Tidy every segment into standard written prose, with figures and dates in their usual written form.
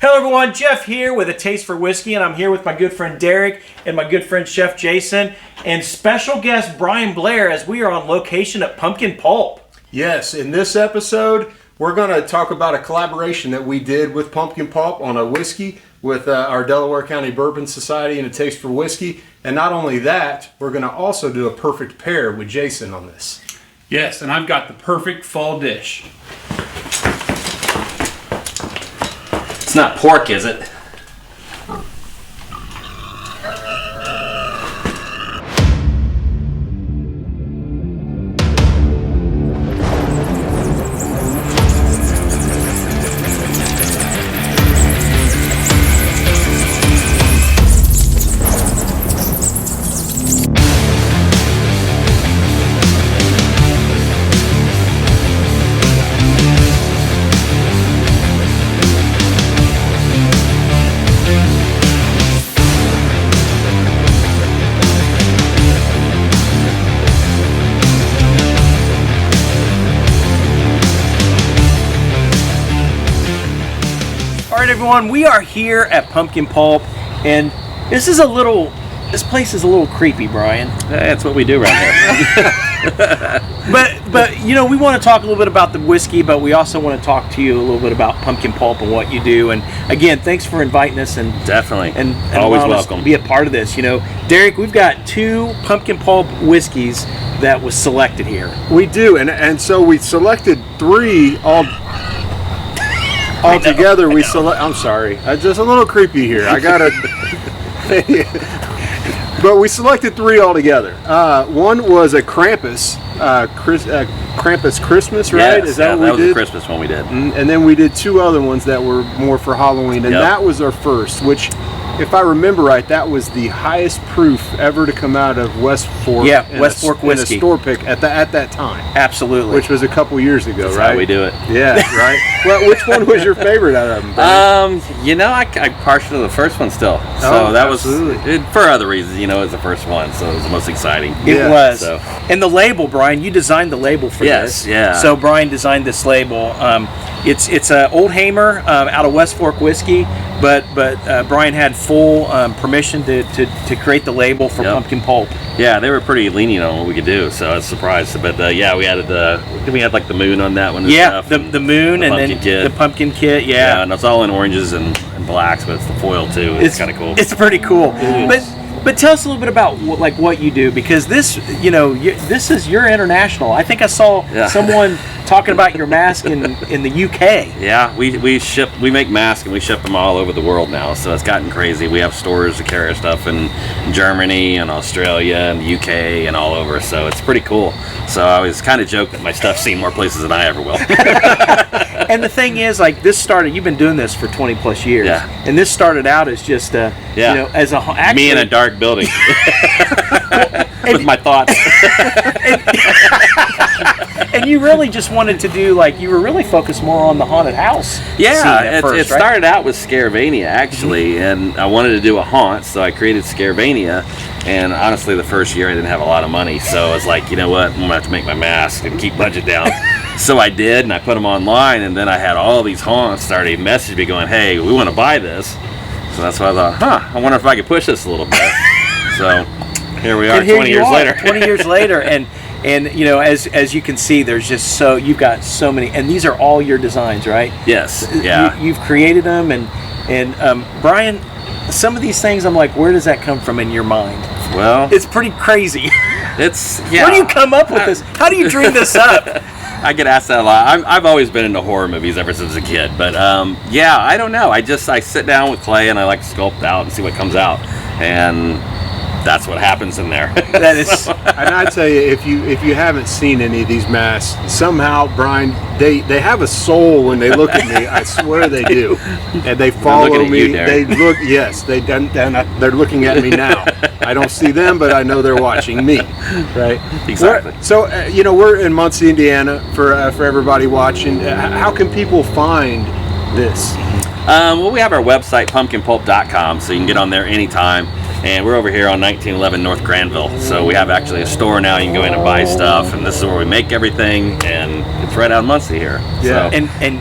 Hello everyone, Jeff here with A Taste for Whiskey, and I'm here with my good friend Derek and my good friend Chef Jason and special guest Brian Blair as we are on location at Pumpkin Pulp. Yes, in this episode, we're going to talk about a collaboration that we did with Pumpkin Pulp on a whiskey with our Delaware County Bourbon Society and A Taste for Whiskey. And not only that, we're going to also do a perfect pair with Jason on this. Yes, and I've got the perfect fall dish. It's not pork, is it? Alright everyone, we are here at Pumpkin Pulp, and this place is a little creepy, Brian. That's what we do right here. But you know, we want to talk a little bit about the whiskey, but we also want to talk to you a little bit about Pumpkin Pulp and what you do. And again, thanks for inviting us and Definitely. and Always allowing us welcome. to be a part of this. You know, Derek, we've got 2 Pumpkin Pulp whiskeys that was selected here. We do, and so we selected 3 all together. We select. I'm sorry, just a little creepy here. I gotta. But we selected 3 altogether. One was a Krampus, Krampus Christmas, right? Yes, Is that yeah, what that we was did? the Christmas one we did. And then we did 2 other ones that were more for Halloween, and Yep. that was our first, which, if I remember right, that was the highest proof ever to come out of West Fork. Yeah, in West Fork in whiskey. a store pick at that time, Absolutely. which was a couple years ago, That's right? how we do it. Yeah, right. Well, which one was your favorite out of them? buddy? You know, I partial to the first one still. So Oh, that absolutely. was, for other reasons, you know, it was the first one, so it was the most exciting. It Yeah, was. so- And the label, Brian, you designed the label for Yes, this. yeah. So Brian designed this label. It's a Old Hamer out of West Fork whiskey, but Brian had full permission to create the label for Yep. Pumpkin Pulp. Yeah, they were pretty lenient on what we could do, so I was surprised. But yeah, we added we had like the moon on that one and Yeah, stuff. the moon the and then pumpkin kit. the pumpkin kit. Yeah, Yeah, and it's all in oranges and blacks, but it's the foil too. It's kind of cool. It's pretty cool. But tell us a little bit about what you do, because this, you know, you're international. I think I saw someone talking about your mask in the UK. Yeah, we make masks and we ship them all over the world now, so it's gotten crazy. We have stores that carry our stuff in Germany and Australia and the UK and all over, so it's pretty cool. So I was kind of joking that my stuff's seen more places than I ever will. And the thing is, like, you've been doing this for 20 plus years. Yeah. And this started out as just you know, as actually, Me in a dark building with my thoughts. and you really just wanted to do, like, you were really focused more on the haunted house scene Yeah, at it first, right? started out with Scaravania actually, and I wanted to do a haunt, so I created Scaravania. And honestly, the first year I didn't have a lot of money, so I was like, you know what, I'm gonna have to make my mask and keep budget down. So I did, and I put them online, and then I had all these haunts starting message me going, hey, we want to buy this. So that's why I thought, I wonder if I could push this a little bit. So here we are, And here 20 you years are, later. 20 years later, and you know, as you can see, there's just you've got so many, and these are all your designs, right? Yes, yeah. You've created them, and Brian, some of these things, I'm like, where does that come from in your mind? Well, It's pretty crazy. it's, Where do you come up with this? How do you dream this up? I get asked that a lot. I've always been into horror movies ever since a kid, but yeah, I don't know. I sit down with clay and I like to sculpt out and see what comes out, and that's what happens in there. That is, And I tell you, if you haven't seen any of these masks, somehow, Brian, they have a soul when they look at me. I swear they do, and they follow looking at me. you, Darren. They look, yes, they're looking at me now. I don't see them, but I know they're watching me. Right? Exactly. So you know, we're in Muncie, Indiana. For everybody watching, how can people find this? Well, we have our website, pumpkinpulp.com, so you can get on there anytime. And we're over here on 1911 North Granville. So we have actually a store now. You can go in and buy stuff, and this is where we make everything, and it's right out in Muncie here. Yeah. So, And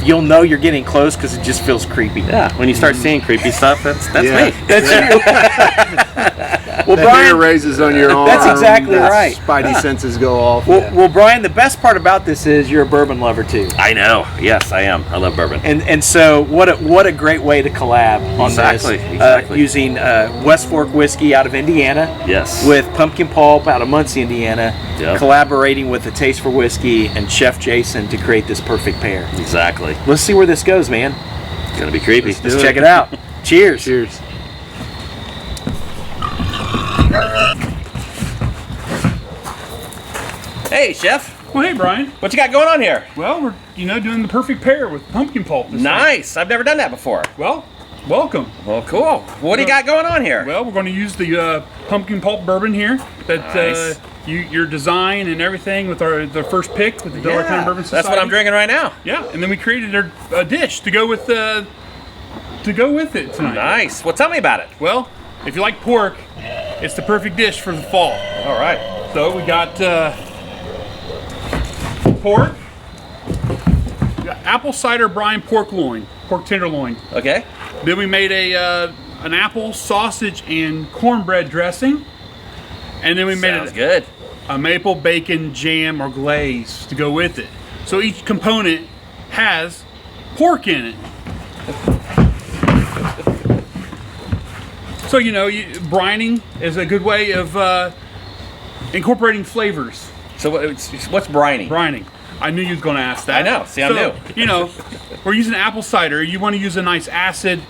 you'll know you're getting close because it just feels creepy. yeah, when you start seeing creepy stuff, that's Yeah. me. That's you. Well, The hair Brian, raises on your arm. That's exactly the right. Spidey senses go off. well, Brian, the best part about this is you're a bourbon lover too. I know. Yes, I am. I love bourbon. And so what a great way to collab on Exactly, this. exactly. Using West Fork whiskey out of Indiana. Yes. With Pumpkin Pulp out of Muncie, Indiana. Yep. Collaborating with the Taste for Whiskey and Chef Jason to create this perfect pair. Exactly. Let's see where this goes, man. It's gonna be creepy. Let's check it out. Cheers. Cheers. Hey, chef. Well, hey, Brian. What you got going on here? Well, we're doing the perfect pair with pumpkin pulp. This time. Nice. I've never done that before. Well, welcome. Well, cool. What do you got going on here? Well, we're going to use the pumpkin pulp bourbon here. That Nice. your design and everything with the first pick with the Delaware County Bourbon Society. That's what I'm drinking right now. Yeah, and then we created a dish to go with it tonight. Nice. Well, tell me about it. Well, if you like pork, it's the perfect dish for the fall. All right. So we got pork, we got apple cider brine pork tenderloin. Okay. Then we made an apple sausage and cornbread dressing, and then we made Sounds good. a maple bacon jam or glaze to go with it. So each component has pork in it. So brining is a good way of incorporating flavors. So what's brining? Brining. I knew you was going to ask that. I know. See, I'm new. We're using apple cider. You want to use a nice acid,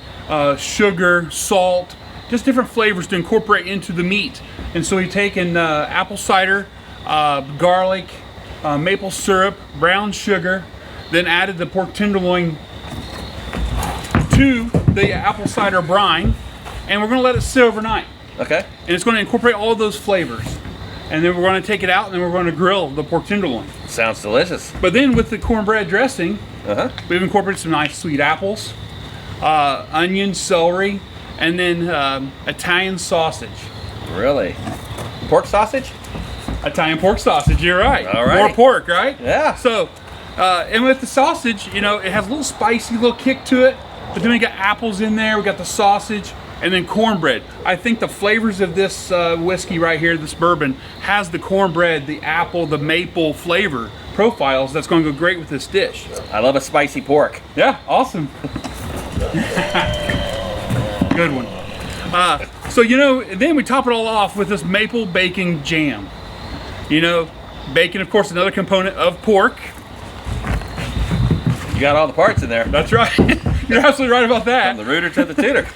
sugar, salt, just different flavors to incorporate into the meat. And so we've taken apple cider, garlic, maple syrup, brown sugar, then added the pork tenderloin to the apple cider brine, and we're going to let it sit overnight. Okay. And it's going to incorporate all of those flavors. And then we're going to take it out, and then we're going to grill the pork tenderloin. Sounds delicious. But then with the cornbread dressing, Uh-huh. we've incorporated some nice sweet apples, onion, celery, and then Italian sausage. Really? Pork sausage? Italian pork sausage, you're right. All right. More pork, right? Yeah. So, and with the sausage, it has a little spicy little kick to it, but then we got apples in there, we got the sausage, and then cornbread. I think the flavors of this whiskey right here, this bourbon, has the cornbread, the apple, the maple flavor profiles that's going to go great with this dish. I love a spicy pork. Yeah, awesome. Good one. So, then we top it all off with this maple bacon jam. Bacon, of course, another component of pork. You got all the parts in there. That's right. You're absolutely right about that. From the rooter to the tutor.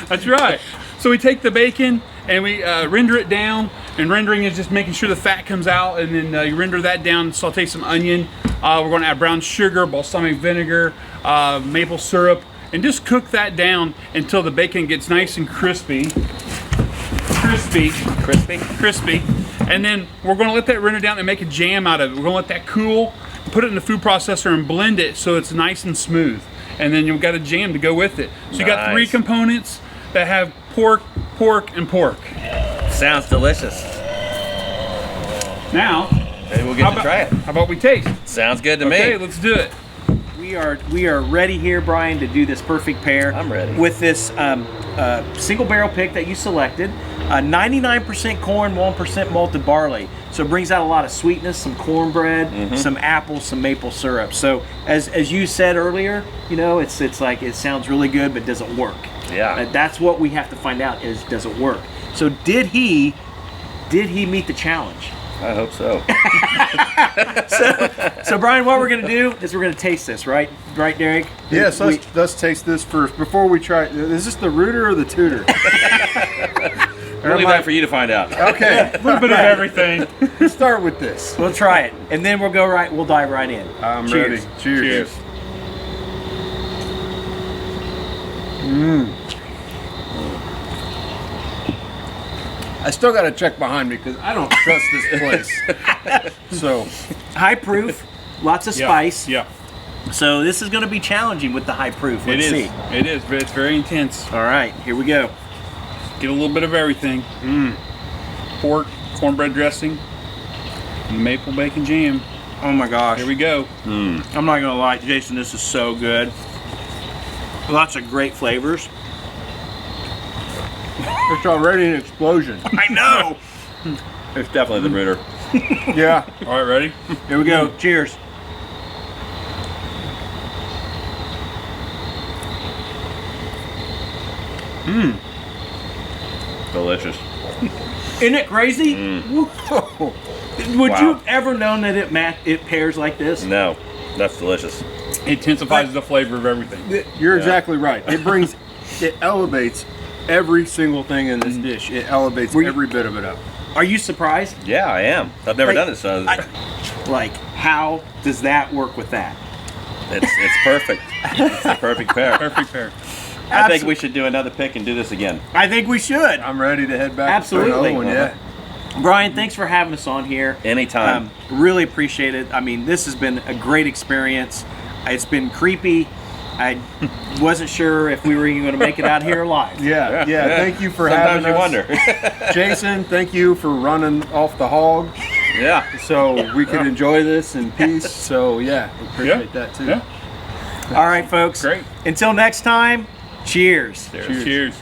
That's right. So we take the bacon and we render it down. And rendering is just making sure the fat comes out. And then you render that down, saute some onion. We're going to add brown sugar, balsamic vinegar, maple syrup, and just cook that down until the bacon gets nice and crispy. Crispy. And then we're going to let that render down and make a jam out of it. We're going to let that cool, put it in the food processor and blend it so it's nice and smooth. And then you've got a jam to go with it. So you got three Nice. components that have pork, and pork. Sounds delicious. Now, Maybe we'll get to try it. how about we taste? Sounds good to Okay, me. let's do it. We are ready here, Brian, to do this perfect pair. I'm ready. With this single barrel pick that you selected, 99% corn, 1% malted barley. So it brings out a lot of sweetness, some cornbread, some apples, some maple syrup. So as you said earlier, it's like it sounds really good, but does it work? Yeah. That's what we have to find out is does it work? So did he meet the challenge? I hope so. So Brian, what we're gonna do is we're gonna taste this, right, Derek? Yes, let's taste this first before we try. Is this the rooter or the tutor? We'll leave that for you to find out. Okay, A little bit of everything. let's start with this. We'll try it, and then we'll dive right in. I'm Cheers. ready. Cheers. I still got to check behind me because I don't trust this place. So, High proof, lots of spice. Yeah, So this is going to be challenging with the high proof. Let's see. It is, but it's very intense. All right, here we go. Get a little bit of everything. Pork, cornbread dressing, and maple bacon jam. Oh my gosh. Here we go. I'm not gonna lie, Jason, this is so good. Lots of great flavors. It's already an explosion. I know. It's definitely the rooter. Yeah. All right, ready? Here we go. Cheers. Delicious. Isn't it crazy? Whoa. Would Wow. you have ever known that it pairs like this? No, that's delicious. It intensifies the flavor of everything. You're exactly right. It elevates every single thing in this dish. It elevates Were you- every bit of it up. Are you surprised? Yeah, I am. I've never Like, done it, so Like, how does that work with that? it's perfect. It's the perfect pair. Perfect pair. I think we should do another pick and do this again. I think we should. I'm ready to head back. Absolutely. To another one, yeah. Brian, thanks for having us on here. Anytime. Really appreciate it. I mean, this has been a great experience. It's been creepy. I wasn't sure if we were even going to make it out here alive. Yeah. Thank you for Sometimes having you us. wonder. Jason, thank you for running off the hog Yeah. so we could enjoy this in peace. So yeah, appreciate that too. Yeah. All right, folks. Great. Until next time, cheers. Cheers.